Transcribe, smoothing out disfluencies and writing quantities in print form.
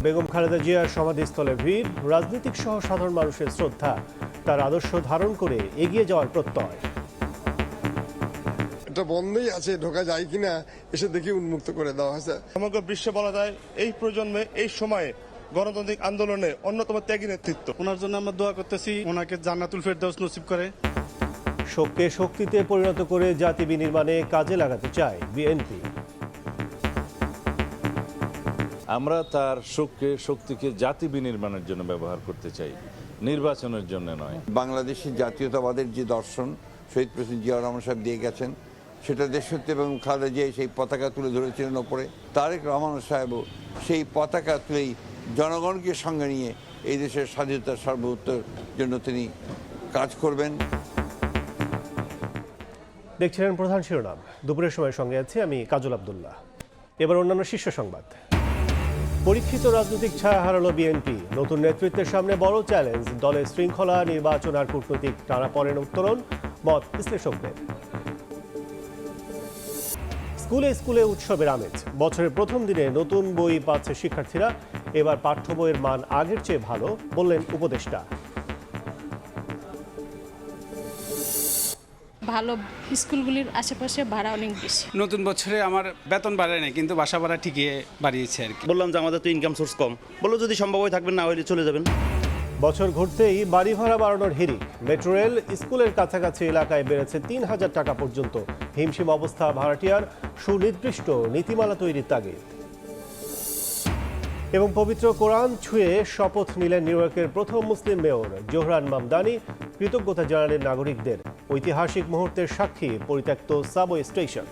বেগম খালেদা জিয়ার সমাধিস্থলে ভিড়, রাজনীতিক সহ সাধারণ মানুষের শ্রদ্ধা, তার আদর্শ ধারণ করে এগিয়ে যাওয়ার প্রত্যয়। এটা বন্ধই আছে, ঢোকা যায় কিনা এসে দেখি উন্মুক্ত করে দেওয়া হয়েছে। সমগ্র বিশ্বে বলা যায় এই প্রজন্মে এই সময়ে গণতান্ত্রিক আন্দোলনে অন্যতম ত্যাগী নেতৃত্ব। ওনার জন্য আমরা দোয়া করতেছি, ওনাকে জান্নাতুল ফেরদাউস নসিব করে। শোককে শক্তিতে পরিণত করে জাতি বিনির্মাণে কাজে লাগাতে চায় বিএনপি। আমরা তার শোককে শক্তিকে জাতি বিনির্মাণের জন্য ব্যবহার করতে চাই, নির্বাচনের জন্য নয়। বাংলাদেশের জাতীয়তাবাদের যে দর্শন শহীদ প্রেসিডেন্ট জিয়াউর রহমান সাহেব দিয়ে গেছেন, সেটা দেশসত্য এবং খালেদা জিয়া সেই পতাকা তুলে ধরেছিলেন ওপরে। তারেক রহমান সাহেবও সেই পতাকা তুলেই জনগণকে সঙ্গে নিয়ে এই দেশের স্বাধীনতার সার্বভৌমত্বের জন্য তিনি কাজ করবেন। দেখছিলেন প্রধান শিরোনাম। দুপুরের সময় সঙ্গে আছি আমি কাজল আব্দুল্লাহ। এবার অন্যান্য শীর্ষ সংবাদ। পরীক্ষিত রাজনৈতিক ছায়া হারালো বিএনপি, নতুন নেতৃত্বের সামনে বড় চ্যালেঞ্জ। দলের শৃঙ্খলা, নির্বাচন আর কূটনৈতিক টানাপোড়েন উত্তরণ, মত বিশ্লেষকদের। স্কুলে স্কুলে উৎসবের আমেজ, বছরের প্রথম দিনে নতুন বই পাচ্ছে শিক্ষার্থীরা। এবার পাঠ্য বইয়ের মান আগের চেয়ে ভালো বললেন উপদেষ্টা। ভালো স্কুলগুলির আশেপাশে ভাড়া অনেক বেশি। নতুন বছরে আমার বেতন বাড়ায় নাই, কিন্তু বাসা ভাড়া ঠিকই বাড়িয়েছে আর কি। বললাম যে আমাদের তো ইনকাম সোর্স কম, বললো যদি সম্ভব হয় থাকবেন, না হলে চলে যাবেন। বছর ঘুরতেই বাড়ি ভাড়া বাড়ানোর হিড়িক। মেট্রো রেল, স্কুলের কাছাকাছি এলাকায় বেড়েছে ৩,০০০ টাকা পর্যন্ত। হিমশিম অবস্থা ভাড়াটিয়ার, সুনির্দিষ্ট নীতিমালা তৈরির তাগিদ। এবং পবিত্র কোরআন ছুঁয়ে শপথ নিলেন নিউ ইয়র্কের প্রথম মুসলিম মেয়র জোহরান মামদানি। কৃতজ্ঞতা জানালেন নাগরিকদের। ঐতিহাসিক মুহূর্তের সাক্ষী পরিত্যক্ত সাবওয়ে স্টেশন।